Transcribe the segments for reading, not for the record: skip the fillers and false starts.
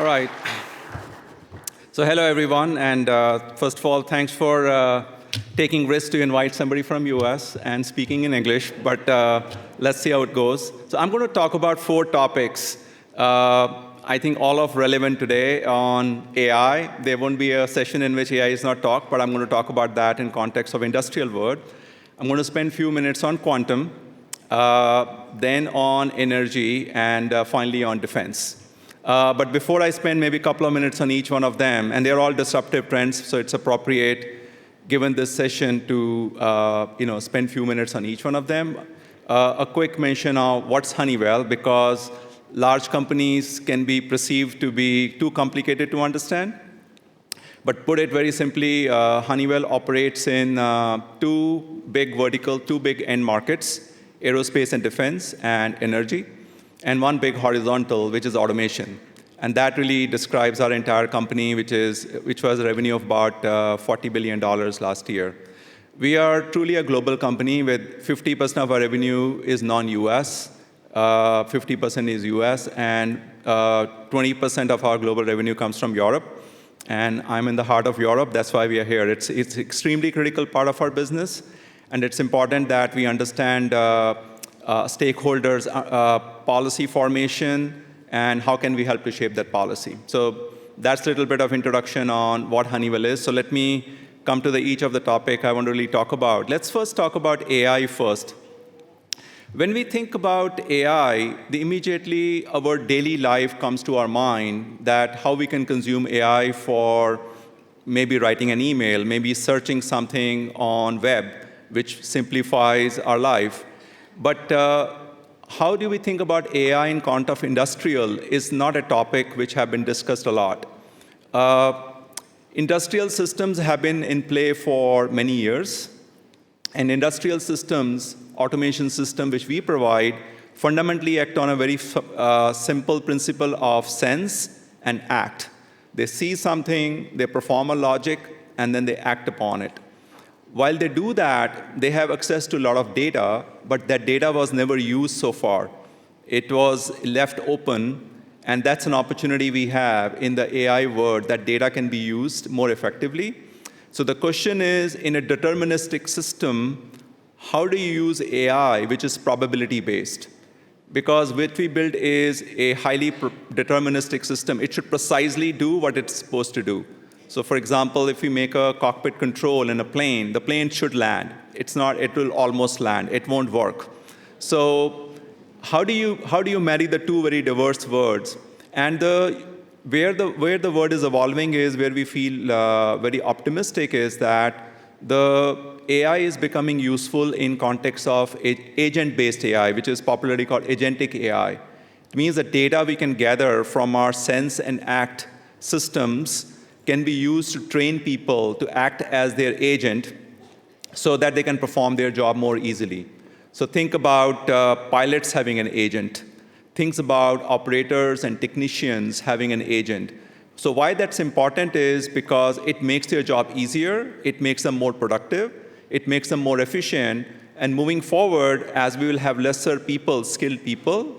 All right. So hello, everyone. And first of all, thanks for taking risks to invite somebody from US and speaking in English. But let's see how it goes. So I'm going to talk about 4 topics. I think all of relevant today on AI. There won't be a session in which AI is not talked, but I'm going to talk about that in context of industrial world. I'm going to spend a few minutes on quantum, then on energy, and finally on defense. But before I spend maybe a couple of minutes on each one of them, and they're all disruptive trends, so it's appropriate, given this session, to spend a few minutes on each one of them. A quick mention of what's Honeywell, because large companies can be perceived to be too complicated to understand. But put it very simply, Honeywell operates in 2 big end markets, aerospace and defense and energy, and 1 big horizontal, which is automation. And that really describes our entire company, which was a revenue of about $40 billion last year. We are truly a global company with 50% of our revenue is non-US, 50% is US, and 20% of our global revenue comes from Europe. And I'm in the heart of Europe. That's why we are here. It's extremely critical part of our business, and it's important that we understand stakeholders' policy formation and how can we help to shape that policy. So that's a little bit of introduction on what Honeywell is. So let me come to each of the topic I want to really talk about. Let's first talk about AI first. When we think about AI, immediately our daily life comes to our mind, that how we can consume AI for maybe writing an email, maybe searching something on web, which simplifies our life. But how do we think about AI in context of industrial is not a topic which have been discussed a lot. Industrial systems have been in play for many years. And industrial systems, automation system which we provide, fundamentally act on a very simple principle of sense and act. They see something, they perform a logic, and then they act upon it. While they do that, they have access to a lot of data, but that data was never used so far. It was left open, and that's an opportunity we have in the AI world, that data can be used more effectively. So the question is, in a deterministic system, how do you use AI, which is probability-based? Because what we build is a highly deterministic system. It should precisely do what it's supposed to do. So for example, if we make a cockpit control in a plane, the plane should land. It will almost land. It won't work. So how do you marry the 2 very diverse words? And where the word is evolving is where we feel very optimistic is that the AI is becoming useful in context of agent-based AI, which is popularly called agentic AI. It means the data we can gather from our sense and act systems can be used to train people to act as their agent so that they can perform their job more easily. So think about pilots having an agent. Think about operators and technicians having an agent. So why that's important is because it makes their job easier, it makes them more productive, it makes them more efficient, and moving forward, as we will have lesser people, skilled people,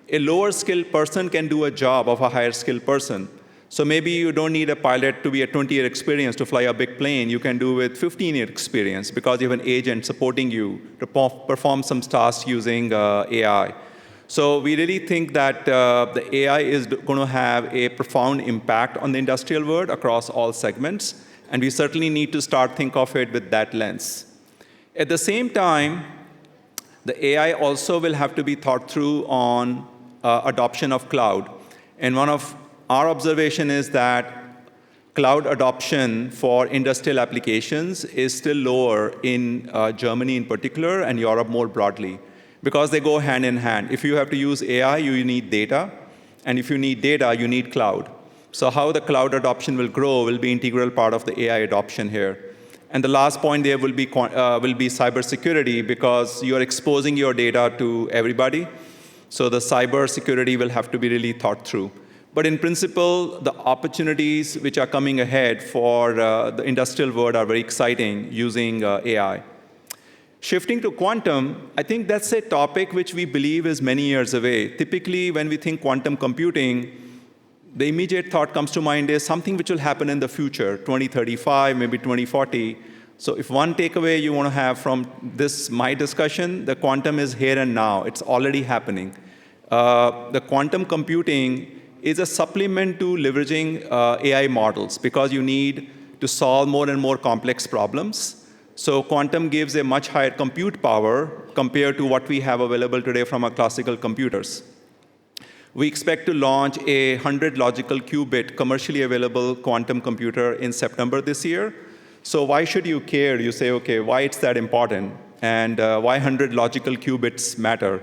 a lower skilled person can do a job of a higher skilled person. So maybe you don't need a pilot to be a 20-year experience to fly a big plane. You can do with 15-year experience because you have an agent supporting you to perform some tasks using AI. So we really think that the AI is going to have a profound impact on the industrial world across all segments, and we certainly need to start think of it with that lens. At the same time, the AI also will have to be thought through on adoption of cloud. And one of our observation is that cloud adoption for industrial applications is still lower in Germany in particular and Europe more broadly, because they go hand in hand. If you have to use AI, you need data. And if you need data, you need cloud. So how the cloud adoption will grow will be an integral part of the AI adoption here. And the last point there will be cybersecurity, because you're exposing your data to everybody. So the cybersecurity will have to be really thought through. But in principle, the opportunities which are coming ahead for the industrial world are very exciting using AI. Shifting to quantum, I think that's a topic which we believe is many years away. Typically, when we think quantum computing, the immediate thought comes to mind is something which will happen in the future, 2035, maybe 2040. So if one takeaway you want to have from this, my discussion, the quantum is here and now. It's already happening. The quantum computing is a supplement to leveraging AI models because you need to solve more and more complex problems. So quantum gives a much higher compute power compared to what we have available today from our classical computers. We expect to launch a 100 logical qubit commercially available quantum computer in September this year. So why should you care? You say, okay, why it's that important? And why 100 logical qubits matter?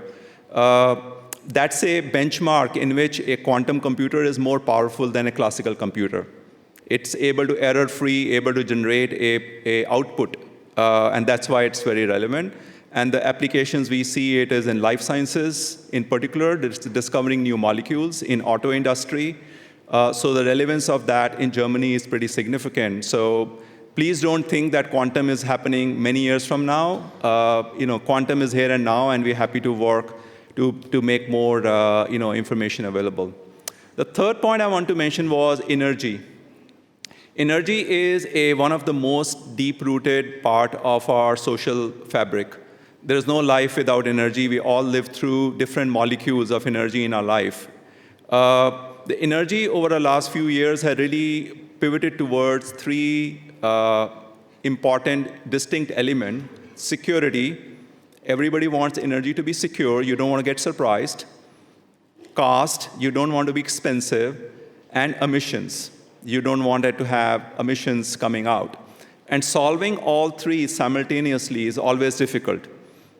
That's a benchmark in which a quantum computer is more powerful than a classical computer. It's able to error-free, able to generate a output, and that's why it's very relevant. And the applications we see it is in life sciences, in particular, discovering new molecules, in auto industry. So the relevance of that in Germany is pretty significant. So please don't think that quantum is happening many years from now. Quantum is here and now, and we're happy to work to make more information available. The third point I want to mention was energy. Energy is one of the most deep-rooted part of our social fabric. There is no life without energy. We all live through different molecules of energy in our life. The energy over the last few years had really pivoted towards three important, distinct elements. Security. Everybody wants energy to be secure. You don't want to get surprised. Cost. You don't want to be expensive. And emissions. You don't want it to have emissions coming out. And solving all three simultaneously is always difficult.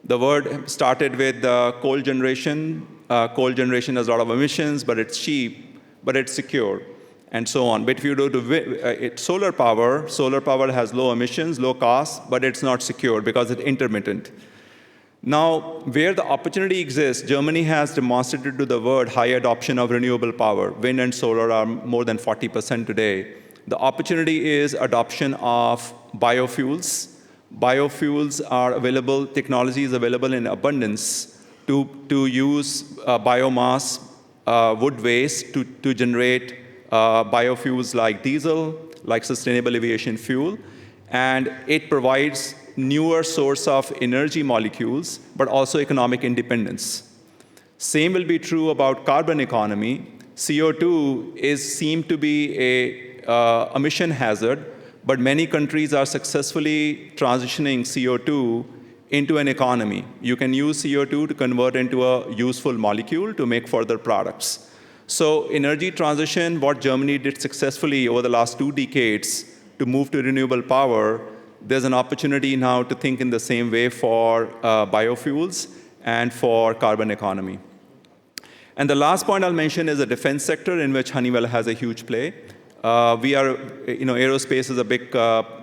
The word started with coal generation. Coal generation has a lot of emissions, but it's cheap, but it's secure, and so on. But if you go to solar power has low emissions, low cost, but it's not secure because it's intermittent. Now, where the opportunity exists, Germany has demonstrated to the world high adoption of renewable power. Wind and solar are more than 40% today. The opportunity is adoption of biofuels. Biofuels are available, technology is available in abundance to use biomass, wood waste to generate biofuels like diesel, like sustainable aviation fuel. And it provides newer source of energy molecules, but also economic independence. Same will be true about carbon economy. CO2 seemed to be a emission hazard, but many countries are successfully transitioning CO2 into an economy. You can use CO2 to convert into a useful molecule to make further products. So energy transition, what Germany did successfully over the last 2 decades to move to renewable power, there's an opportunity now to think in the same way for biofuels and for carbon economy. And the last point I'll mention is the defense sector, in which Honeywell has a huge play. Aerospace is a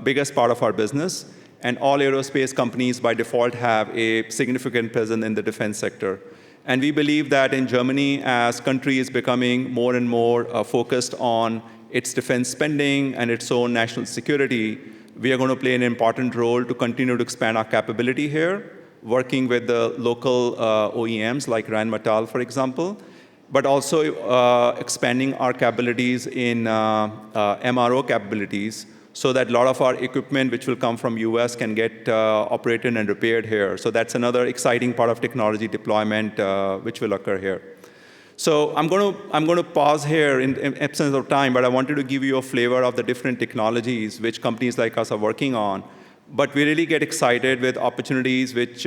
biggest part of our business, and all aerospace companies by default have a significant presence in the defense sector. And we believe that in Germany, as country is becoming more and more focused on its defense spending and its own national security, we are going to play an important role to continue to expand our capability here, working with the local OEMs like Rheinmetall, for example, but also expanding our capabilities in MRO capabilities so that a lot of our equipment which will come from US can get operated and repaired here. So that's another exciting part of technology deployment which will occur here. So I'm going to pause here in absence of time, but I wanted to give you a flavor of the different technologies which companies like us are working on. But we really get excited with opportunities which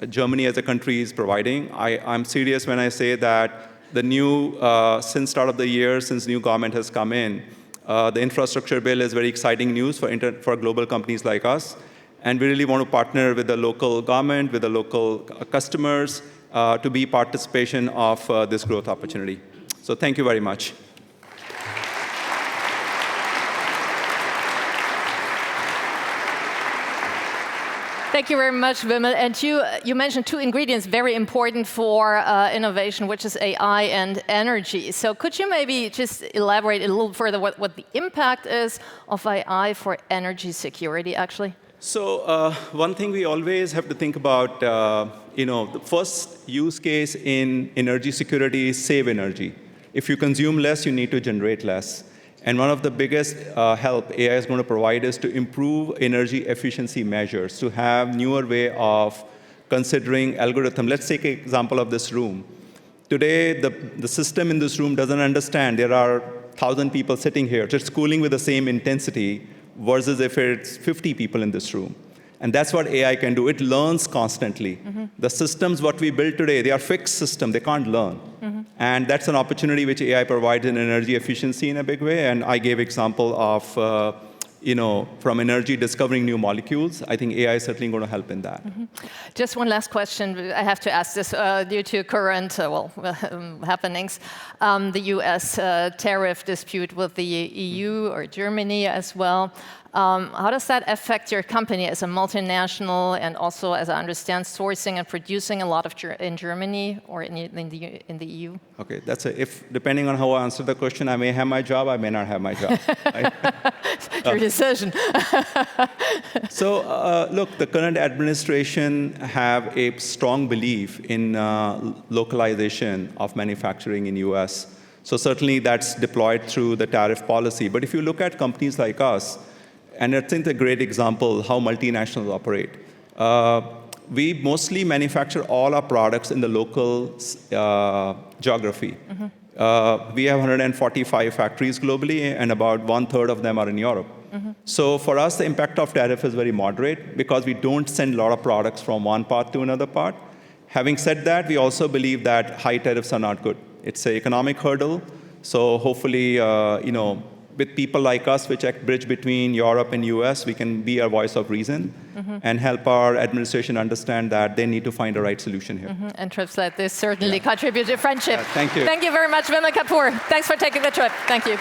Germany as a country is providing. I'm serious when I say that the new, since start of the year, since new government has come in, the infrastructure bill is very exciting news for global companies like us. And we really want to partner with the local government, with the local customers, to be participation of this growth opportunity. So thank you very much. Thank you very much, Vimal. And you mentioned 2 ingredients very important for innovation, which is AI and energy. So could you maybe just elaborate a little further what the impact is of AI for energy security, actually? So one thing we always have to think about, the first use case in energy security is save energy. If you consume less, you need to generate less. And one of the biggest help AI is going to provide is to improve energy efficiency measures, to have newer way of considering algorithm. Let's take an example of this room. Today, the system in this room doesn't understand there are 1,000 people sitting here, just cooling with the same intensity versus if it's 50 people in this room. And that's what AI can do. It learns constantly. The systems, what we build today, they are fixed systems. They can't learn. And that's an opportunity which AI provides in energy efficiency in a big way. And I gave example of, from energy discovering new molecules. I think AI is certainly going to help in that. Just one last question. I have to ask this due to current happenings. The US tariff dispute with the EU or Germany as well. How does that affect your company as a multinational and also, as I understand, sourcing and producing a lot of in Germany or in the EU? Okay, depending on how I answer the question, I may have my job, I may not have my job. Right? Your decision. So, look, the current administration have a strong belief in localization of manufacturing in US. So certainly that's deployed through the tariff policy. But if you look at companies like us, and I think a great example how multinationals operate. We mostly manufacture all our products in the local geography. We have 145 factories globally, and about 1/3 of them are in Europe. So for us, the impact of tariff is very moderate because we don't send a lot of products from one part to another part. Having said that, we also believe that high tariffs are not good. It's an economic hurdle. So hopefully, with people like us, which act bridge between Europe and US, we can be a voice of reason and help our administration understand that they need to find the right solution here. And trips like this certainly contribute to friendship. Thank you. Thank you very much, Vimal Kapur. Thanks for taking the trip. Thank you.